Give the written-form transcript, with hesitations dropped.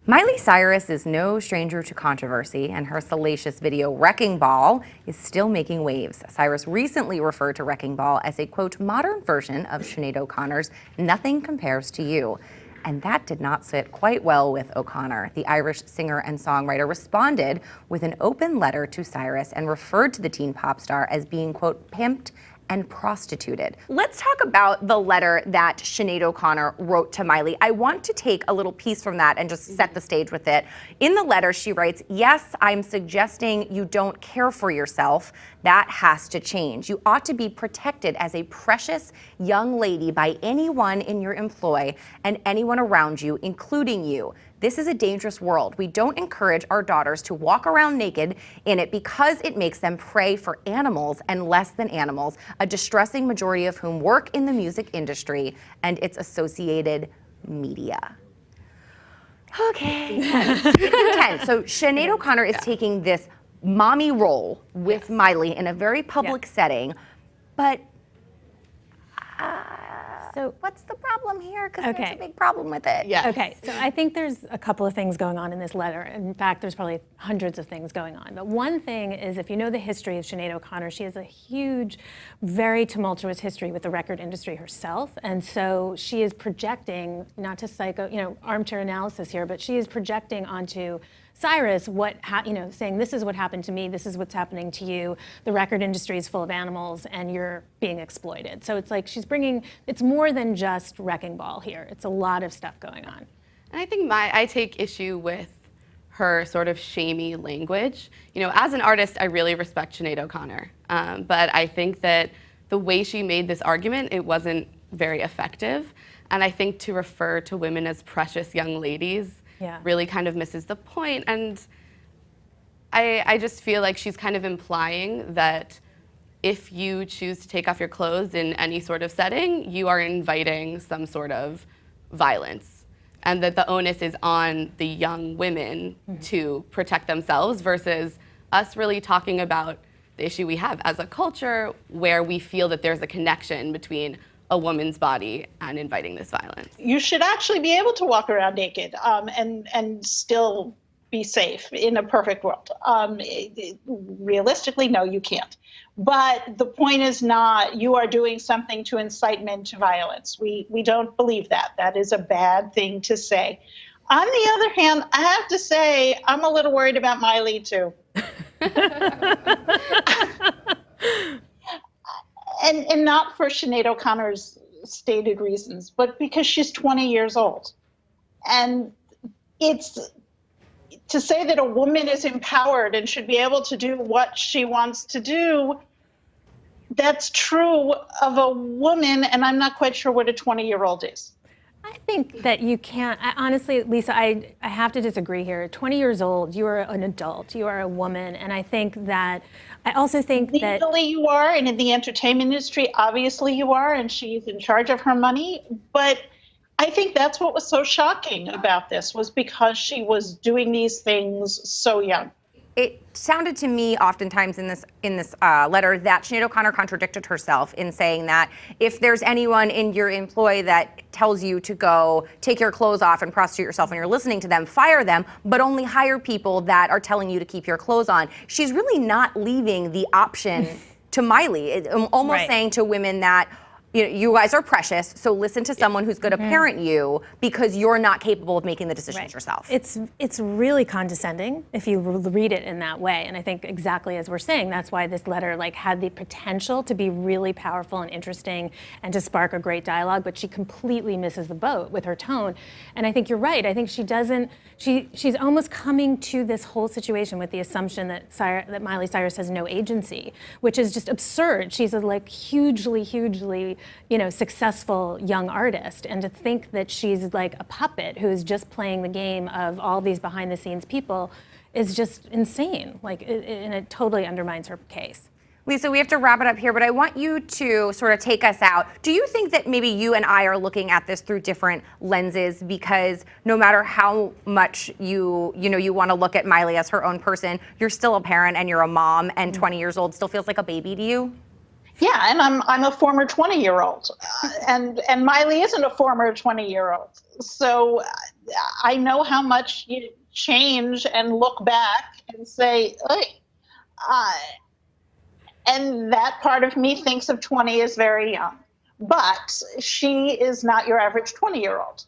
Miley Cyrus is no stranger to controversy, and her salacious video Wrecking Ball is still making waves. Cyrus recently referred to Wrecking Ball as a, quote, modern version of Sinead O'Connor's Nothing Compares to You. And that did not sit quite well with O'Connor. The Irish singer and songwriter responded with an open letter to Cyrus and referred to the teen pop star as being, quote, pimped and prostituted. Let's talk about the letter that Sinead O'Connor wrote to Miley. I want to take a little piece from that and just set the stage with it. In the letter, she writes, yes, I'm suggesting you don't care for yourself. That has to change. You ought to be protected as a precious young lady by anyone in your employ and anyone around you, including you. This is a dangerous world. We don't encourage our daughters to walk around naked in it because it makes them prey for animals and less than animals, a distressing majority of whom work in the music industry and its associated media. Okay. It's intense. So Sinead O'Connor is taking this mommy role with Miley in a very public setting, but so what's the problem here? Because there's a big problem with it. Yeah. Okay, so I think there's a couple of things going on in this letter. In fact, there's probably hundreds of things going on. But one thing is, if you know the history of Sinead O'Connor, she has a huge, very tumultuous history with the record industry herself. And so she is projecting, not to armchair analysis here, but she is projecting onto Cyrus saying this is what happened to me, this is what's happening to you, the record industry is full of animals and you're being exploited. So it's like it's more than just Wrecking Ball here. It's a lot of stuff going on. And I think I take issue with her sort of shamey language. As an artist, I really respect Sinead O'Connor, but I think that the way she made this argument, it wasn't very effective. And I think to refer to women as precious young ladies really kind of misses the point. And I just feel like she's kind of implying that if you choose to take off your clothes in any sort of setting, you are inviting some sort of violence. And that the onus is on the young women to protect themselves versus us really talking about the issue we have as a culture where we feel that there's a connection between a woman's body and inviting this violence. You should actually be able to walk around naked and still be safe in a perfect world. Realistically, no, you can't. But the point is not you are doing something to incite men to violence. We don't believe that. That is a bad thing to say. On the other hand, I have to say I'm a little worried about Miley too. And not for Sinead O'Connor's stated reasons, but because she's 20 years old. And it's to say that a woman is empowered and should be able to do what she wants to do, that's true of a woman, and I'm not quite sure what a 20-year-old is. I think that you can't, honestly, Lisa, I have to disagree here. 20 years old, you are an adult, you are a woman, and I also think that legally you are, and in the entertainment industry, obviously you are, and she's in charge of her money, but I think that's what was so shocking about this, was because she was doing these things so young. It sounded to me oftentimes in this letter that Sinead O'Connor contradicted herself in saying that if there's anyone in your employ that tells you to go take your clothes off and prostitute yourself and you're listening to them, fire them, but only hire people that are telling you to keep your clothes on. She's really not leaving the option to Miley, almost saying to women that, you guys are precious, so listen to someone who's going to parent you because you're not capable of making the decisions yourself. It's really condescending if you read it in that way, and I think exactly as we're saying, that's why this letter had the potential to be really powerful and interesting and to spark a great dialogue, but she completely misses the boat with her tone. And I think you're right. I think she's almost coming to this whole situation with the assumption that Miley Cyrus has no agency, which is just absurd. She's a hugely successful young artist, and to think that she's like a puppet who's just playing the game of all these behind the scenes people is just insane. And it totally undermines her case. Lisa, we have to wrap it up here, but I want you to sort of take us out. Do you think that maybe you and I are looking at this through different lenses, because no matter how much you want to look at Miley as her own person, you're still a parent and you're a mom, and 20 years old still feels like a baby to you? Yeah, and I'm a former 20-year-old, and Miley isn't a former 20-year-old. So I know how much you change and look back and say, "Hey," and that part of me thinks of 20 as very young. But she is not your average 20-year-old.